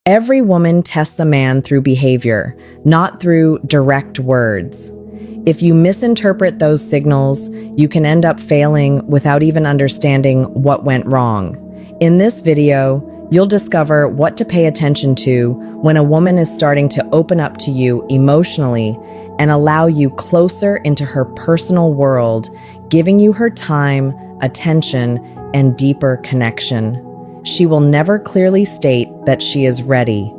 Every woman tests a man through behavior, not through direct words. If you misinterpret those signals, you can end up failing without even understanding what went wrong. In this video, you'll discover what to pay attention to when a woman is starting to open up to you emotionally and allow you closer into her personal world, giving you her time, attention, and deeper connection. She will never clearly state that she is ready.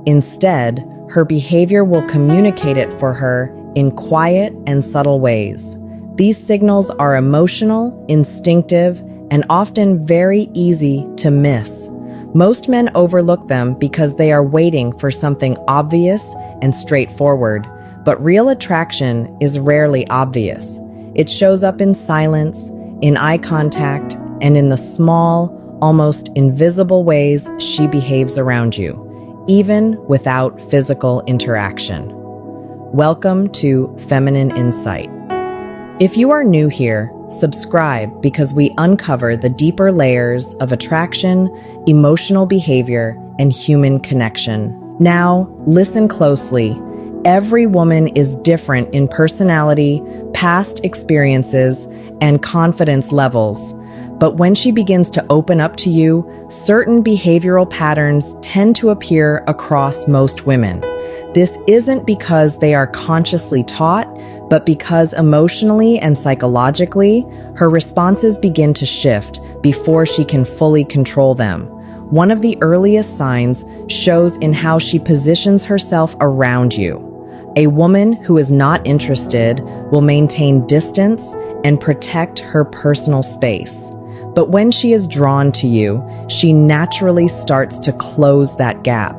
Instead, her behavior will communicate it for her in quiet and subtle ways. These signals are emotional, instinctive, and often very easy to miss. Most men overlook them because they are waiting for something obvious and straightforward, but real attraction is rarely obvious. It shows up in silence, in eye contact, and in the small, almost invisible ways she behaves around you, even without physical interaction. Welcome to Feminine Insight. If you are new here, subscribe because we uncover the deeper layers of attraction, emotional behavior, and human connection. Now, listen closely. Every woman is different in personality, past experiences, and confidence levels. But when she begins to open up to you, certain behavioral patterns tend to appear across most women. This isn't because they are consciously taught, but because emotionally and psychologically, her responses begin to shift before she can fully control them. One of the earliest signs shows in how she positions herself around you. A woman who is not interested will maintain distance and protect her personal space. But when she is drawn to you, she naturally starts to close that gap.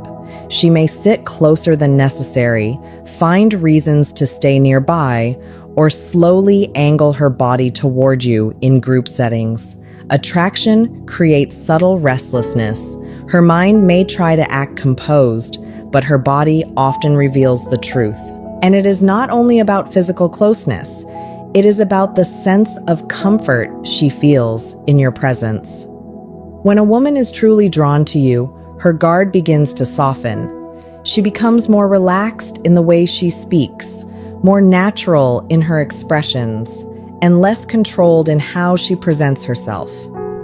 She may sit closer than necessary, find reasons to stay nearby, or slowly angle her body toward you in group settings. Attraction creates subtle restlessness. Her mind may try to act composed, but her body often reveals the truth. And it is not only about physical closeness. It is about the sense of comfort she feels in your presence. When a woman is truly drawn to you, her guard begins to soften. She becomes more relaxed in the way she speaks, more natural in her expressions, and less controlled in how she presents herself.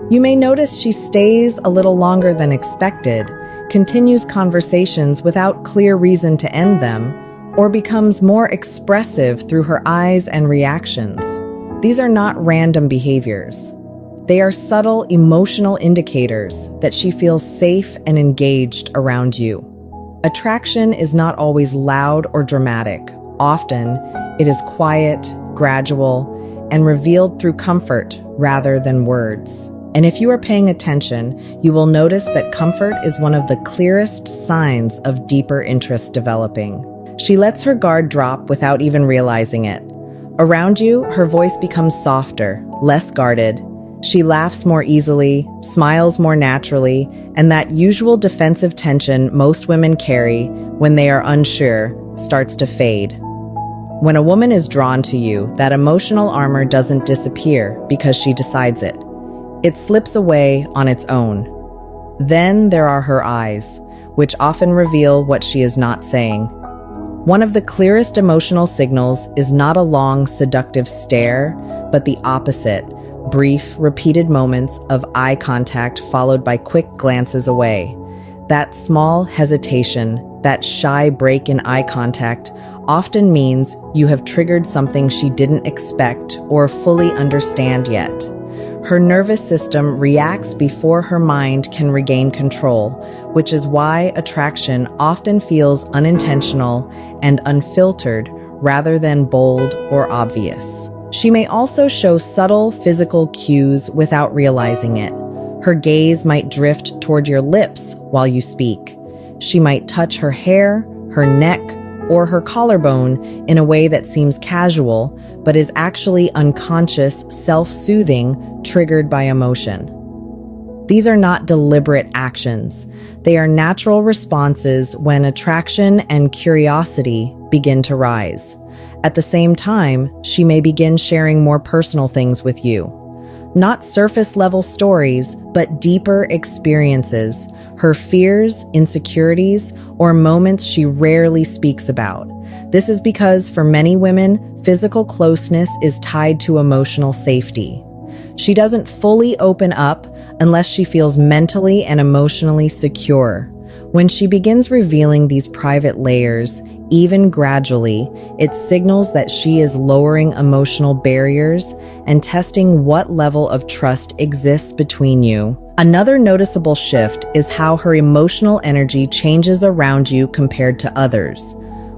You may notice she stays a little longer than expected, continues conversations without clear reason to end them, or becomes more expressive through her eyes and reactions. These are not random behaviors. They are subtle emotional indicators that she feels safe and engaged around you. Attraction is not always loud or dramatic. Often, it is quiet, gradual, and revealed through comfort rather than words. And if you are paying attention, you will notice that comfort is one of the clearest signs of deeper interest developing. She lets her guard drop without even realizing it. Around you, her voice becomes softer, less guarded. She laughs more easily, smiles more naturally, and that usual defensive tension most women carry when they are unsure starts to fade. When a woman is drawn to you, that emotional armor doesn't disappear because she decides it. It slips away on its own. Then there are her eyes, which often reveal what she is not saying. One of the clearest emotional signals is not a long, seductive stare, but the opposite, brief, repeated moments of eye contact followed by quick glances away. That small hesitation, that shy break in eye contact, often means you have triggered something she didn't expect or fully understand yet. Her nervous system reacts before her mind can regain control, which is why attraction often feels unintentional and unfiltered rather than bold or obvious. She may also show subtle physical cues without realizing it. Her gaze might drift toward your lips while you speak. She might touch her hair, her neck, or her collarbone in a way that seems casual, but is actually unconscious, self-soothing, triggered by emotion. These are not deliberate actions. They are natural responses when attraction and curiosity begin to rise. At the same time, she may begin sharing more personal things with you. Not surface-level stories, but deeper experiences, her fears, insecurities, or moments she rarely speaks about. This is because for many women, physical closeness is tied to emotional safety. She doesn't fully open up unless she feels mentally and emotionally secure. When she begins revealing these private layers, even gradually, it signals that she is lowering emotional barriers and testing what level of trust exists between you. Another noticeable shift is how her emotional energy changes around you compared to others.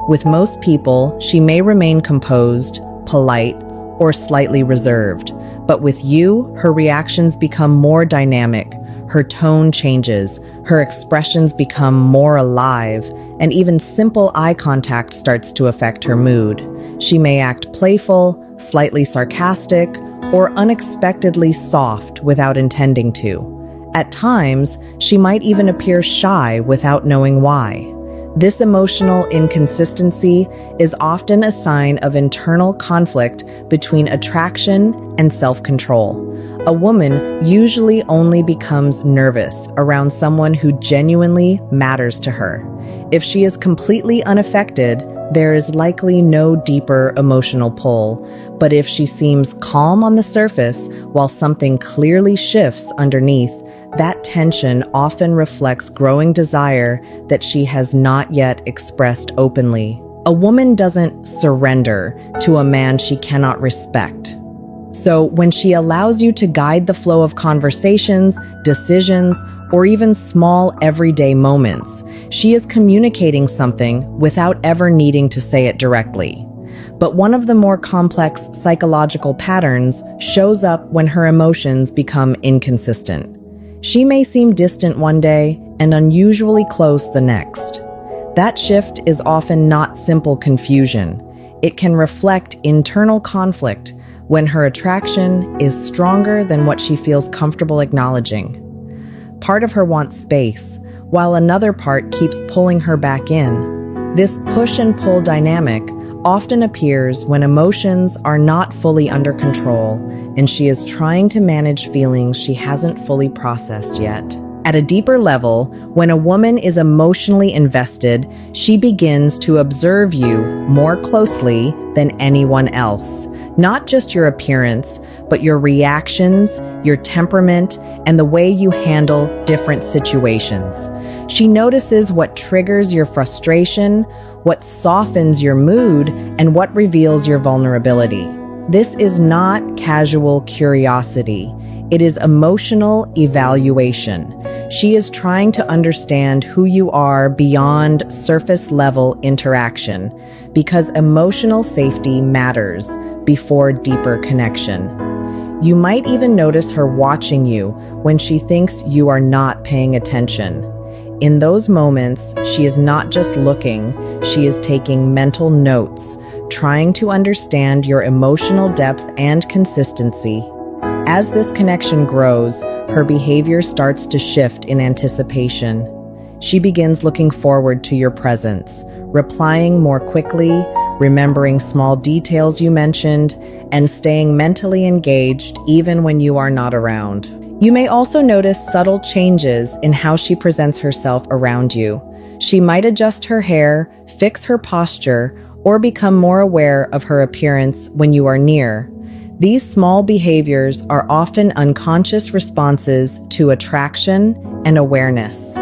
With most people, she may remain composed, polite, or slightly reserved. But with you, her reactions become more dynamic, her tone changes, her expressions become more alive, and even simple eye contact starts to affect her mood. She may act playful, slightly sarcastic, or unexpectedly soft without intending to. At times, she might even appear shy without knowing why. This emotional inconsistency is often a sign of internal conflict between attraction and self-control. A woman usually only becomes nervous around someone who genuinely matters to her. If she is completely unaffected, there is likely no deeper emotional pull. But if she seems calm on the surface while something clearly shifts underneath, that tension often reflects growing desire that she has not yet expressed openly. A woman doesn't surrender to a man she cannot respect. So when she allows you to guide the flow of conversations, decisions, or even small everyday moments, she is communicating something without ever needing to say it directly. But one of the more complex psychological patterns shows up when her emotions become inconsistent. She may seem distant one day and unusually close the next. That shift is often not simple confusion. It can reflect internal conflict when her attraction is stronger than what she feels comfortable acknowledging. Part of her wants space, while another part keeps pulling her back in. This push and pull dynamic often appears when emotions are not fully under control and she is trying to manage feelings she hasn't fully processed yet. At a deeper level, when a woman is emotionally invested, she begins to observe you more closely than anyone else. Not just your appearance, but your reactions, your temperament, and the way you handle different situations. She notices what triggers your frustration, what softens your mood, and what reveals your vulnerability. This is not casual curiosity. It is emotional evaluation. She is trying to understand who you are beyond surface-level interaction, because emotional safety matters before deeper connection. You might even notice her watching you when she thinks you are not paying attention. In those moments, she is not just looking, she is taking mental notes, trying to understand your emotional depth and consistency. As this connection grows, her behavior starts to shift in anticipation. She begins looking forward to your presence, replying more quickly, remembering small details you mentioned, and staying mentally engaged even when you are not around. You may also notice subtle changes in how she presents herself around you. She might adjust her hair, fix her posture, or become more aware of her appearance when you are near. These small behaviors are often unconscious responses to attraction and awareness.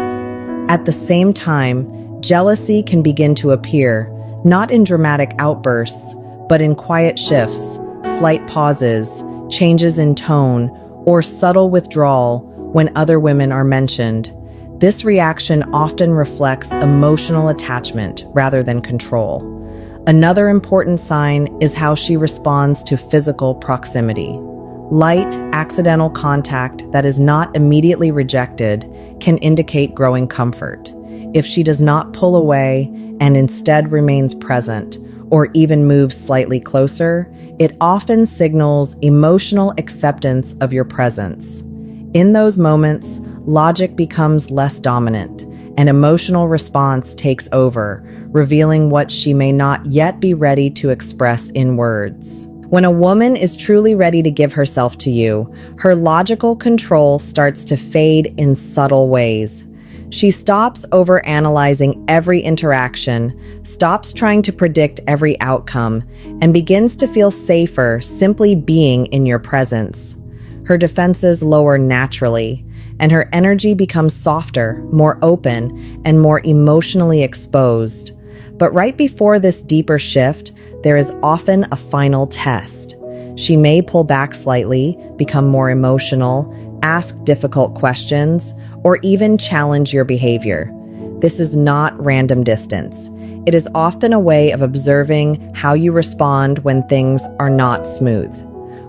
At the same time, jealousy can begin to appear, not in dramatic outbursts, but in quiet shifts, slight pauses, changes in tone, or subtle withdrawal when other women are mentioned. This reaction often reflects emotional attachment rather than control. Another important sign is how she responds to physical proximity. Light, accidental contact that is not immediately rejected can indicate growing comfort. If she does not pull away and instead remains present, or even moves slightly closer, it often signals emotional acceptance of your presence. In those moments, logic becomes less dominant, and emotional response takes over, revealing what she may not yet be ready to express in words. When a woman is truly ready to give herself to you, her logical control starts to fade in subtle ways. She stops overanalyzing every interaction, stops trying to predict every outcome, and begins to feel safer simply being in your presence. Her defenses lower naturally, and her energy becomes softer, more open, and more emotionally exposed. But right before this deeper shift, there is often a final test. She may pull back slightly, become more emotional, ask difficult questions, or even challenge your behavior. This is not random distance. It is often a way of observing how you respond when things are not smooth.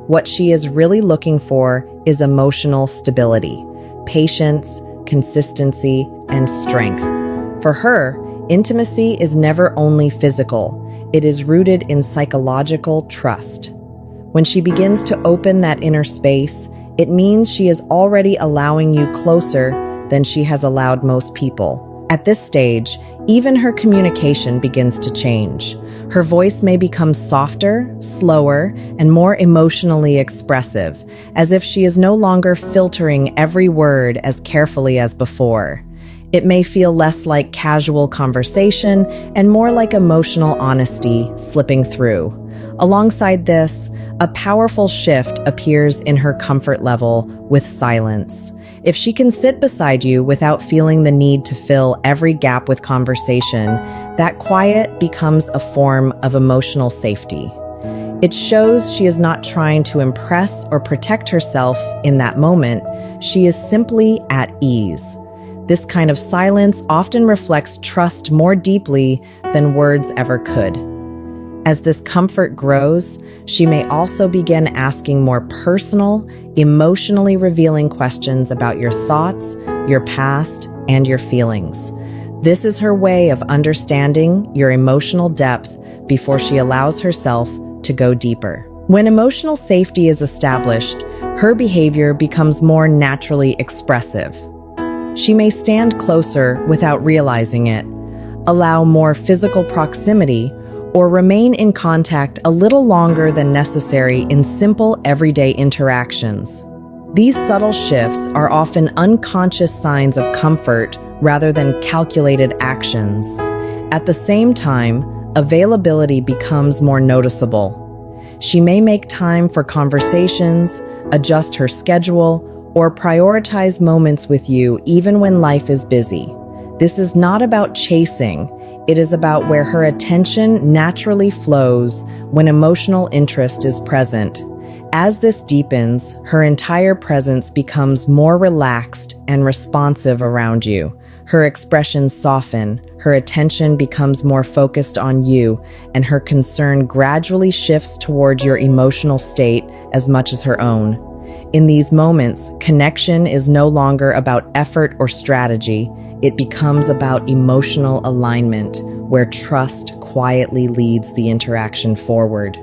What she is really looking for is emotional stability, patience, consistency, and strength. For her, intimacy is never only physical. It is rooted in psychological trust. When she begins to open that inner space, it means she is already allowing you closer than she has allowed most people. At this stage, even her communication begins to change. Her voice may become softer, slower, and more emotionally expressive, as if she is no longer filtering every word as carefully as before. It may feel less like casual conversation and more like emotional honesty slipping through. Alongside this, a powerful shift appears in her comfort level with silence. If she can sit beside you without feeling the need to fill every gap with conversation, that quiet becomes a form of emotional safety. It shows she is not trying to impress or protect herself in that moment. She is simply at ease. This kind of silence often reflects trust more deeply than words ever could. As this comfort grows, she may also begin asking more personal, emotionally revealing questions about your thoughts, your past, and your feelings. This is her way of understanding your emotional depth before she allows herself to go deeper. When emotional safety is established, her behavior becomes more naturally expressive. She may stand closer without realizing it, allow more physical proximity, or remain in contact a little longer than necessary in simple everyday interactions. These subtle shifts are often unconscious signs of comfort rather than calculated actions. At the same time, availability becomes more noticeable. She may make time for conversations, adjust her schedule, or prioritize moments with you even when life is busy. This is not about chasing. It is about where her attention naturally flows when emotional interest is present. As this deepens, her entire presence becomes more relaxed and responsive around you. Her expressions soften, her attention becomes more focused on you, and her concern gradually shifts toward your emotional state as much as her own. In these moments, connection is no longer about effort or strategy. It becomes about emotional alignment, where trust quietly leads the interaction forward.